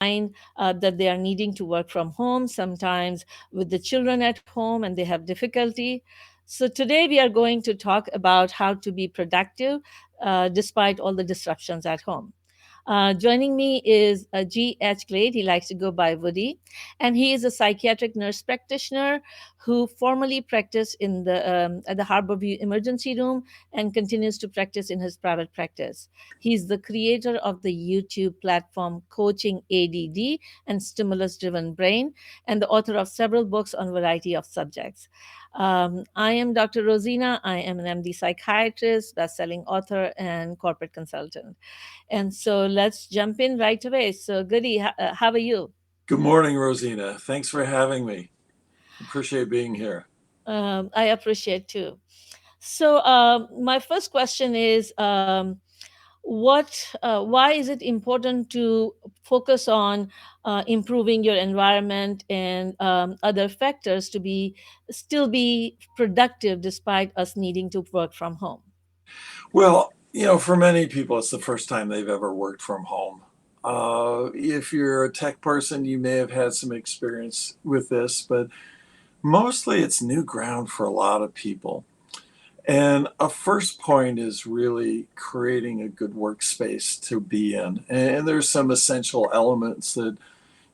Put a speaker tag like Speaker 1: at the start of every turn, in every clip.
Speaker 1: find that they are needing to work from home, sometimes with the children at home and they have difficulty. So, today we are going to talk about how to be productive despite all the disruptions at home. Joining me is G.H. Glade. He likes to go by Woody. And he is a psychiatric nurse practitioner who formerly practiced at the Harborview Emergency Room and continues to practice in his private practice. He's the creator of the YouTube platform Coaching ADD and Stimulus Driven Brain, and the author of several books on a variety of subjects. I am Dr. Rosina. I am an MD psychiatrist, best-selling author, and corporate consultant. And so let's jump in right away. So, Goody, how are you?
Speaker 2: Good morning, Rosina. Thanks for having me. Appreciate being here.
Speaker 1: I appreciate too. So, my first question is, why is it important to focus on improving your environment and other factors to still be productive despite us needing to work from home?
Speaker 2: Well, for many people, it's the first time they've ever worked from home. If you're a tech person, you may have had some experience with this, but mostly it's new ground for a lot of people. And a first point is really creating a good workspace to be in. And there's some essential elements that,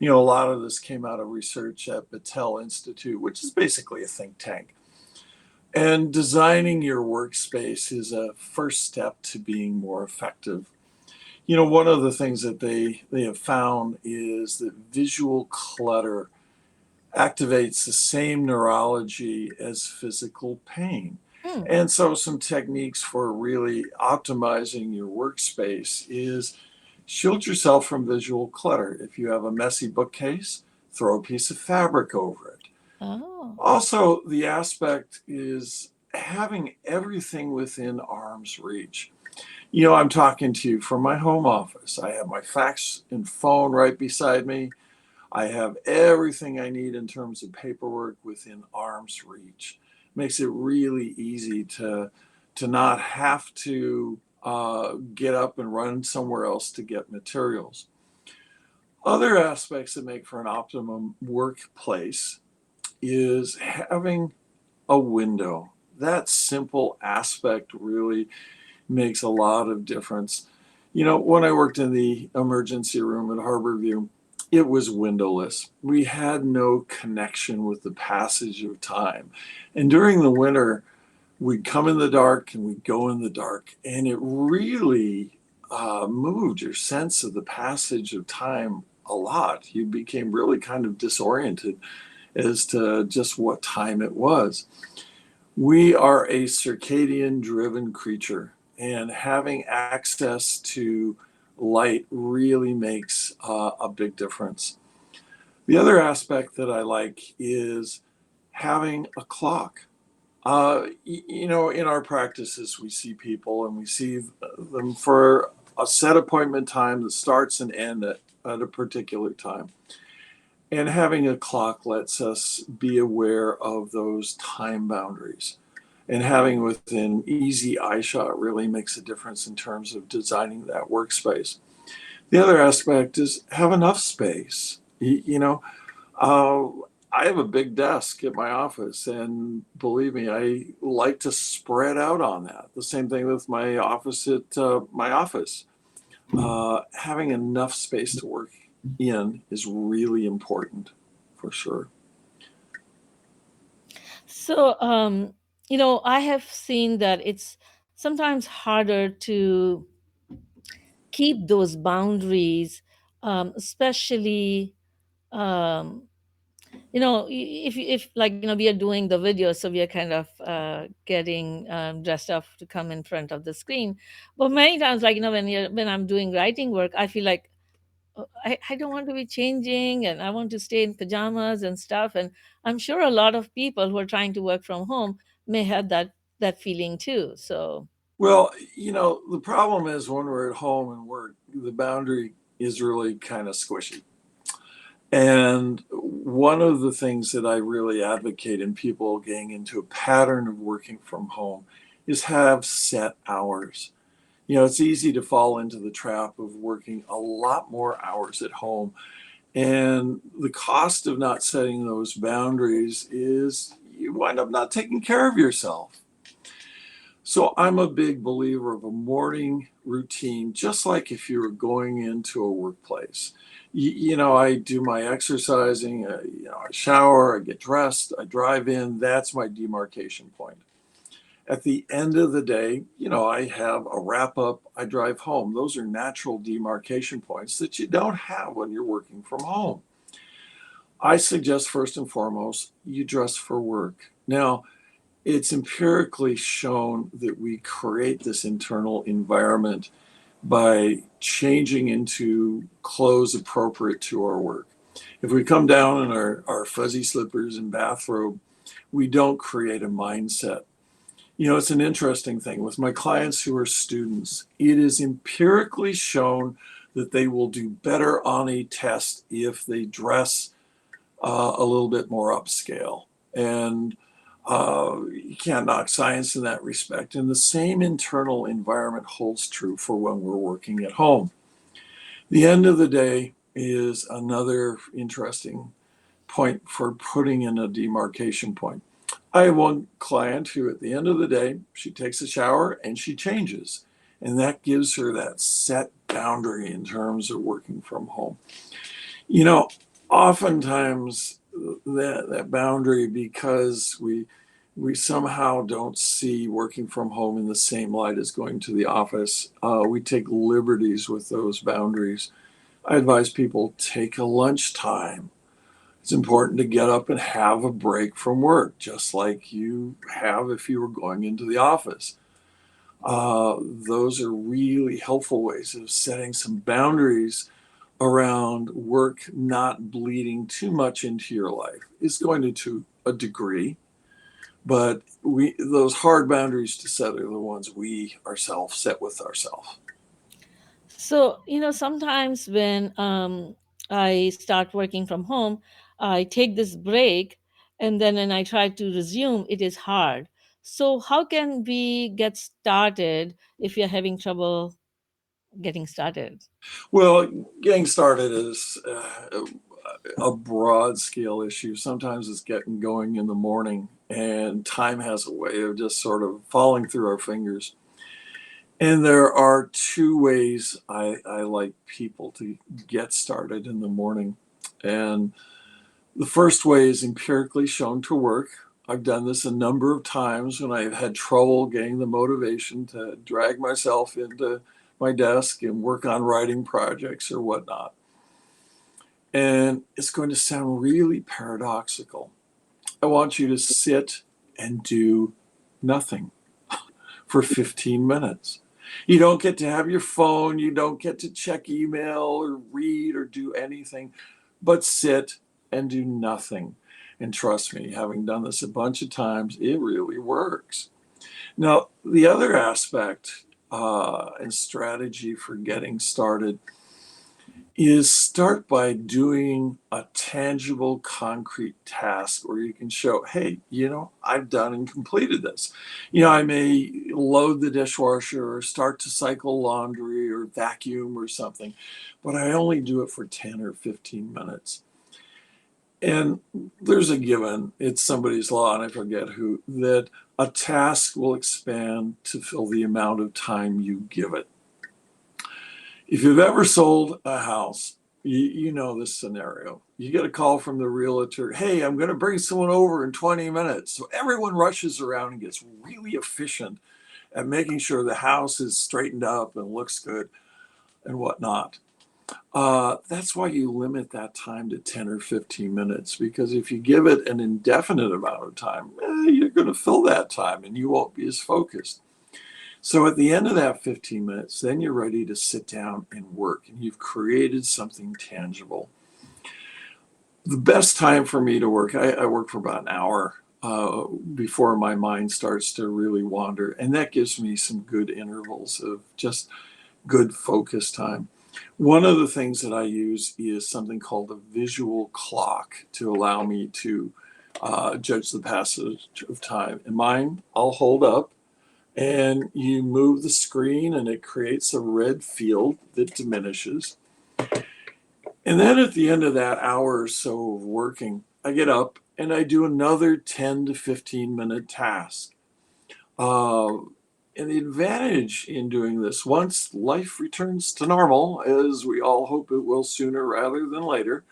Speaker 2: a lot of this came out of research at Battelle Institute, which is basically a think tank. And designing your workspace is a first step to being more effective. One of the things that they have found is that visual clutter activates the same neurology as physical pain.
Speaker 1: Hmm.
Speaker 2: And so, some techniques for really optimizing your workspace is shield yourself from visual clutter. If you have a messy bookcase, throw a piece of fabric over it.
Speaker 1: Oh.
Speaker 2: Also, the aspect is having everything within arm's reach. I'm talking to you from my home office. I have my fax and phone right beside me. I have everything I need in terms of paperwork within arm's reach. Makes it really easy to not have to get up and run somewhere else to get materials. Other aspects that make for an optimum workplace is having a window. That simple aspect really makes a lot of difference. When I worked in the emergency room at Harborview, it was windowless. We had no connection with the passage of time. And during the winter, we'd come in the dark and we'd go in the dark. And it really moved your sense of the passage of time a lot. You became really kind of disoriented as to just what time it was. We are a circadian driven creature, and having access to light really makes a big difference. The other aspect that I like is having a clock. In our practices, we see people and we see them for a set appointment time that starts and ends at a particular time. And having a clock lets us be aware of those time boundaries. And having within easy eye shot really makes a difference in terms of designing that workspace. The other aspect is have enough space. Uh, I have a big desk at my office, and believe me, I like to spread out on that. The same thing with my office at my office. Having enough space to work in is really important for sure.
Speaker 1: So, I have seen that it's sometimes harder to keep those boundaries, especially, um, if like, we are doing the video, so we are kind of getting dressed up to come in front of the screen. But many times, like, when I'm doing writing work, I feel like I don't want to be changing and I want to stay in pajamas and stuff. And I'm sure a lot of people who are trying to work from home may have that feeling too. So,
Speaker 2: Well, the problem is when we're at home and work, the boundary is really kind of squishy. And one of the things that I really advocate in people getting into a pattern of working from home is have set hours. It's easy to fall into the trap of working a lot more hours at home. And the cost of not setting those boundaries is you wind up not taking care of yourself. So I'm a big believer of a morning routine, just like if you were going into a workplace. I do my exercising, I shower, I get dressed, I drive in. That's my demarcation point. At the end of the day, I have a wrap up, I drive home. Those are natural demarcation points that you don't have when you're working from home. I suggest first and foremost, you dress for work. Now, it's empirically shown that we create this internal environment by changing into clothes appropriate to our work. If we come down in our fuzzy slippers and bathrobe, we don't create a mindset. It's an interesting thing with my clients who are students. It is empirically shown that they will do better on a test if they dress a little bit more upscale. And you can't knock science in that respect. And the same internal environment holds true for when we're working at home. The end of the day is another interesting point for putting in a demarcation point. I have one client who, at the end of the day, she takes a shower and she changes. And that gives her that set boundary in terms of working from home. You know, Oftentimes that boundary, because we somehow don't see working from home in the same light as going to the office, we take liberties with those boundaries. I advise people take a lunchtime. It's important to get up and have a break from work, just like you have if you were going into the office. Those are really helpful ways of setting some boundaries around work not bleeding too much into your life. It's going to a degree, but we those hard boundaries to set are the ones we ourselves set with ourselves.
Speaker 1: So, sometimes when I start working from home, I take this break, and then when I try to resume, it is hard. So, how can we get started if you're having trouble getting started?
Speaker 2: Well, getting started is a broad scale issue. Sometimes it's getting going in the morning, and time has a way of just sort of falling through our fingers. And there are two ways I like people to get started in the morning. And the first way is empirically shown to work. I've done this a number of times when I've had trouble getting the motivation to drag myself into my desk and work on writing projects or whatnot. And it's going to sound really paradoxical. I want you to sit and do nothing for 15 minutes. You don't get to have your phone, you don't get to check email or read or do anything, but sit and do nothing. And trust me, having done this a bunch of times, it really works. Now, the other aspect and strategy for getting started is start by doing a tangible, concrete task where you can show, hey, I've done and completed this. I may load the dishwasher or start to cycle laundry or vacuum or something, but I only do it for 10 or 15 minutes. And there's a given, it's somebody's law, and I forget who, that a task will expand to fill the amount of time you give it. If you've ever sold a house, you know this scenario. You get a call from the realtor, hey, I'm going to bring someone over in 20 minutes. So everyone rushes around and gets really efficient at making sure the house is straightened up and looks good and whatnot. That's why you limit that time to 10 or 15 minutes, because if you give it an indefinite amount of time, you're going to fill that time and you won't be as focused. So at the end of that 15 minutes, then you're ready to sit down and work, and you've created something tangible. The best time for me to work, I work for about an hour before my mind starts to really wander, and that gives me some good intervals of just good focus time. One of the things that I use is something called a visual clock to allow me to judge the passage of time. And mine, I'll hold up and you move the screen and it creates a red field that diminishes. And then at the end of that hour or so of working, I get up and I do another 10 to 15-minute task. Uh, and the advantage in doing this, once life returns to normal, as we all hope it will sooner rather than later,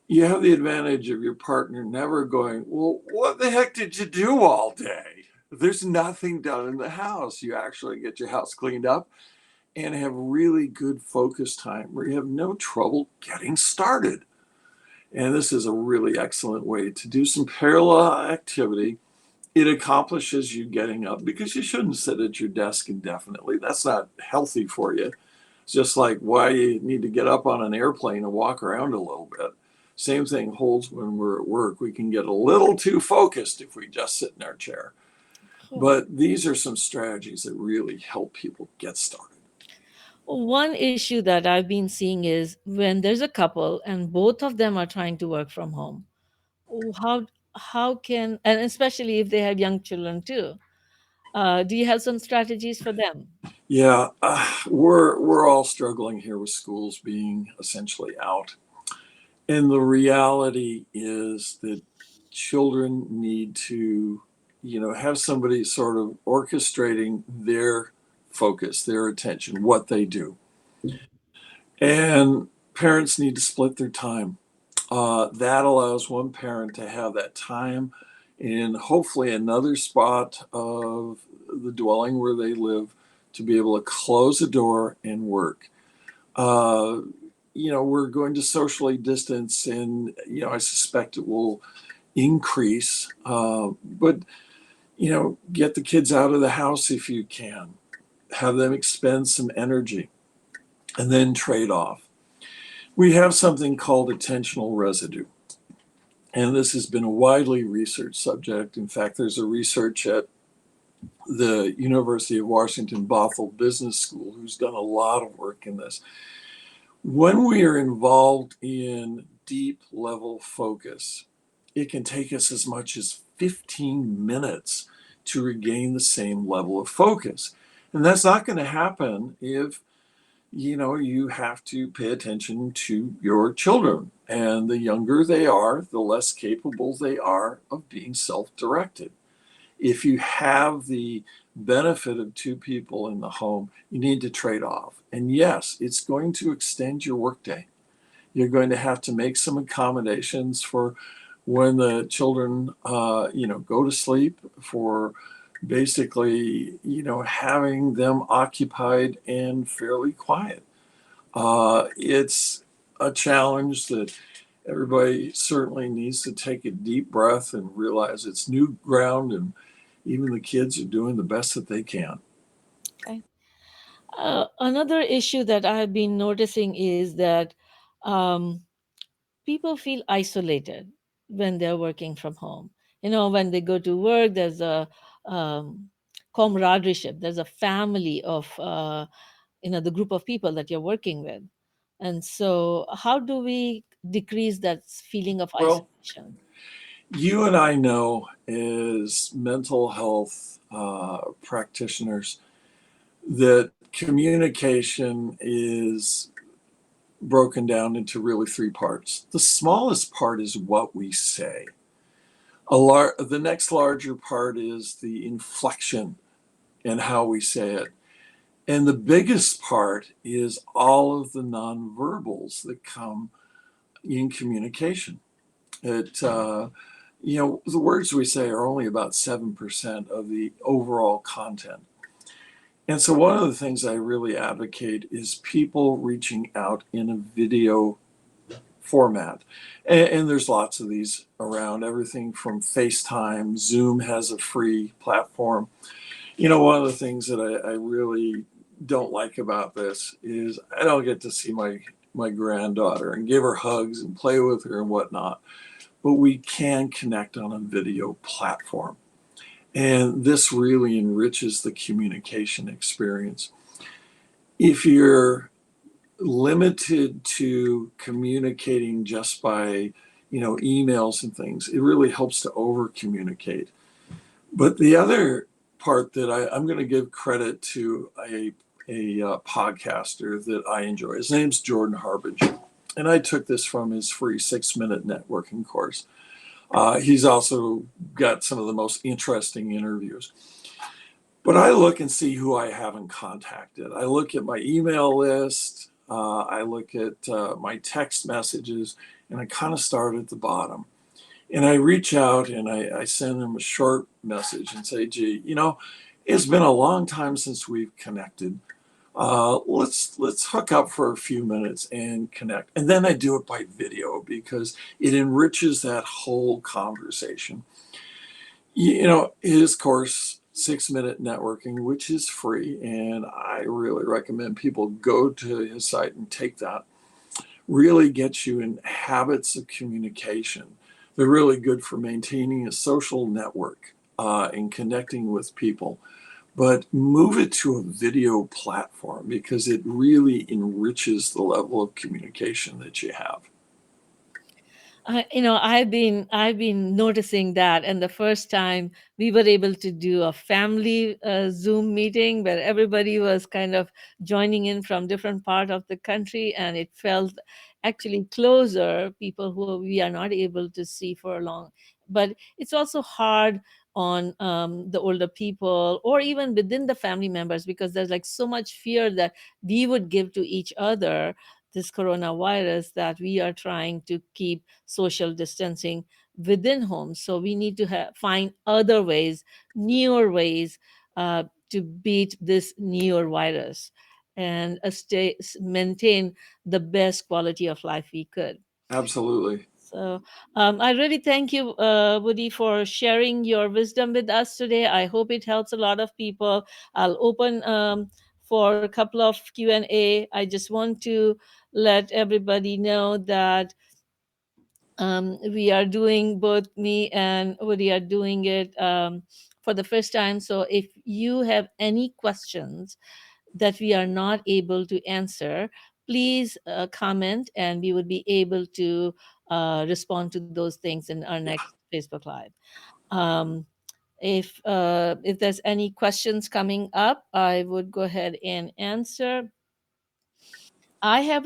Speaker 2: you have the advantage of your partner never going, "Well, what the heck did you do all day?" There's nothing done in the house. You actually get your house cleaned up and have really good focus time where you have no trouble getting started. And this is a really excellent way to do some parallel activity. It accomplishes you getting up because you shouldn't sit at your desk indefinitely. That's not healthy for you. It's just like why you need to get up on an airplane and walk around a little bit. Same thing holds when we're at work. We can get a little too focused if we just sit in our chair.
Speaker 1: Oh.
Speaker 2: But these are some strategies that really help people get started.
Speaker 1: One issue that I've been seeing is when there's a couple and both of them are trying to work from home. How can, and especially if they have young children too, do you have some strategies for them?
Speaker 2: Yeah, we're all struggling here with schools being essentially out. And the reality is that children need to, have somebody sort of orchestrating their focus, their attention, what they do. And parents need to split their time. That allows one parent to have that time in hopefully another spot of the dwelling where they live to be able to close the door and work. Uh, we're going to socially distance, and I suspect it will increase. But get the kids out of the house if you can. Have them expend some energy, and then trade off. We have something called attentional residue, and this has been a widely researched subject. In fact, there's a research at the University of Washington Bothell Business School who's done a lot of work in this. When we are involved in deep level focus, it can take us as much as 15 minutes to regain the same level of focus. And that's not going to happen if you have to pay attention to your children. And the younger they are, the less capable they are of being self-directed. If you have the benefit of two people in the home, you need to trade off. And yes, it's going to extend your workday. You're going to have to make some accommodations for when the children, go to sleep, for basically, having them occupied and fairly quiet. It's a challenge that everybody certainly needs to take a deep breath and realize it's new ground, and even the kids are doing the best that they can.
Speaker 1: Okay. Another issue that I have been noticing is that um, people feel isolated when they're working from home. When they go to work, there's a um, camaraderie, there's a family of, the group of people that you're working with. And so, how do we decrease that feeling of
Speaker 2: Well,
Speaker 1: isolation?
Speaker 2: you and I know as mental health practitioners that communication is broken down into really three parts. The smallest part is what we say. The next larger part is the inflection and how we say it. And the biggest part is all of the nonverbals that come in communication. The words we say are only about 7% of the overall content. And so, one of the things I really advocate is people reaching out in a video format. And there's lots of these around, everything from FaceTime, Zoom has a free platform. One of the things that I really don't like about this is I don't get to see my granddaughter and give her hugs and play with her and whatnot, but we can connect on a video platform. And this really enriches the communication experience. If you're limited to communicating just by, emails and things, it really helps to over communicate. But the other part that I'm going to give credit to a podcaster that I enjoy. His name's Jordan Harbinger, and I took this from his free 6 minute networking course. He's also got some of the most interesting interviews. But I look and see who I haven't contacted. I look at my email list, I look at my text messages, and I kind of start at the bottom. And I reach out and I send them a short message and say, gee, it's been a long time since we've connected. Let's hook up for a few minutes and connect. And then I do it by video because it enriches that whole conversation. His course, 6 minute networking, which is free, and I really recommend people go to his site and take that. Really gets you in habits of communication. They're really good for maintaining a social network and connecting with people. But move it to a video platform because it really enriches the level of communication that you have.
Speaker 1: I've been noticing that, and the first time we were able to do a family Zoom meeting where everybody was kind of joining in from different part of the country, and it felt actually closer. People who we are not able to see for long, but it's also hard on the older people or even within the family members because there's like so much fear that we would give to each other this coronavirus that we are trying to keep social distancing within homes. So we need to find other ways, newer ways to beat this newer virus and maintain the best quality of life we could.
Speaker 2: Absolutely.
Speaker 1: So I really thank you, Woody, for sharing your wisdom with us today. I hope it helps a lot of people. I'll open for a couple of Q&A. I just want to let everybody know that we are doing, both me and Woody are doing it for the first time. So if you have any questions that we are not able to answer, please comment and we would be able to respond to those things in our
Speaker 2: Yeah.
Speaker 1: next Facebook Live. Um, if there's any questions coming up, I would go ahead and answer. I have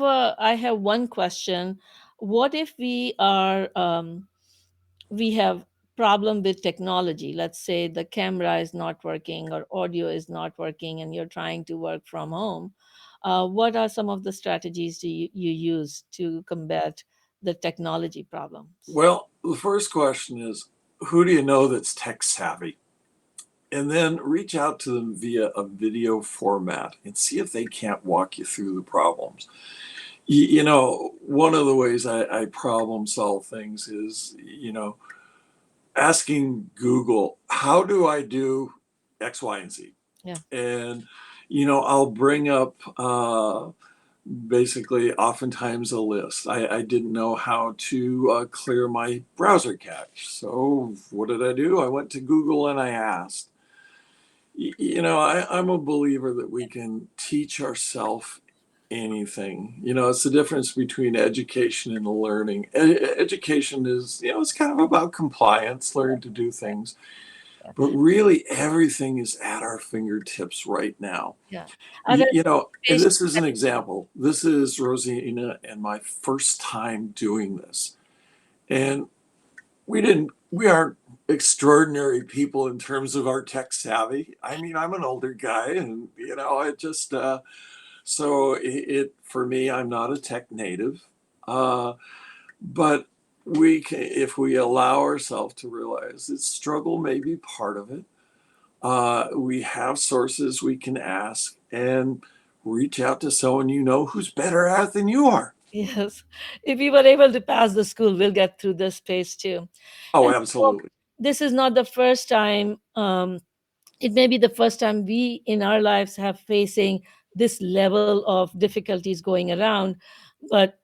Speaker 1: one question. What if we have problem with technology? Let's say the camera is not working or audio is not working and you're trying to work from home. What are some of the strategies you use to combat the technology problems?
Speaker 2: Well, the first question is, who do you know that's tech savvy? And then reach out to them via a video format and see if they can't walk you through the problems. One of the ways I problem solve things is, asking Google, how do I do X, Y, and Z?
Speaker 1: Yeah.
Speaker 2: And, I'll bring up basically oftentimes a list. I didn't know how to clear my browser cache. So what did I do? I went to Google and I asked. I'm a believer that we can teach ourselves anything. It's the difference between education and learning. Education is, it's kind of about compliance, learning to do things.
Speaker 1: Yeah.
Speaker 2: But really, everything is at our fingertips right now.
Speaker 1: Yeah. Other
Speaker 2: And
Speaker 1: patient-
Speaker 2: this is an example. This is Rosina and my first time doing this. And we aren't extraordinary people in terms of our tech savvy. I mean, I'm an older guy and, it just, so for me, I'm not a tech native. Uh, but if we allow ourselves to realize that struggle may be part of it, we have sources we can ask and reach out to someone who's better at it than you are.
Speaker 1: yes, if we were able to pass the school, we'll get through this phase too.
Speaker 2: Oh,
Speaker 1: And so
Speaker 2: absolutely.
Speaker 1: this is not the first time. It may be the first time we in our lives have facing this level of difficulties going around, but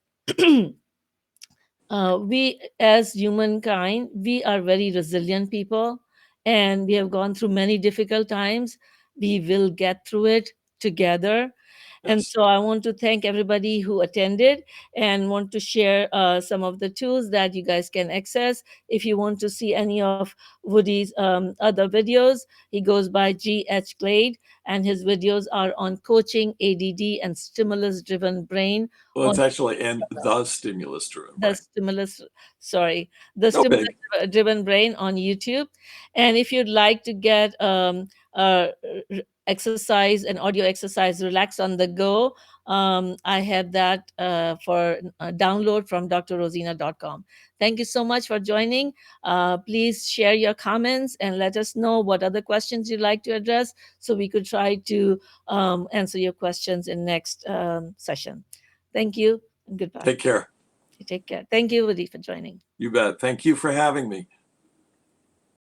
Speaker 1: we as humankind, we are very resilient people, and we have gone through many difficult times. We will get through it together. And
Speaker 2: Yes.
Speaker 1: so I want to thank everybody who attended and want to share some of the tools that you guys can access. If you want to see any of Woody's other videos, he goes by G.H. Glade, and his videos are on coaching, ADD, and stimulus driven brain
Speaker 2: Well,
Speaker 1: on
Speaker 2: it's actually and the stimulus driven
Speaker 1: the
Speaker 2: brain.
Speaker 1: stimulus sorry the
Speaker 2: No
Speaker 1: stimulus
Speaker 2: big.
Speaker 1: driven brain on YouTube. And if you'd like to get exercise and audio exercise relax on the go, I have that for download from drrosina.com. Thank you so much for joining. Please share your comments and let us know what other questions you'd like to address, so we could try to answer your questions in next session. Thank you and goodbye.
Speaker 2: Take care.
Speaker 1: Take care. Thank you, Woody, for joining.
Speaker 2: You bet. Thank you for having me.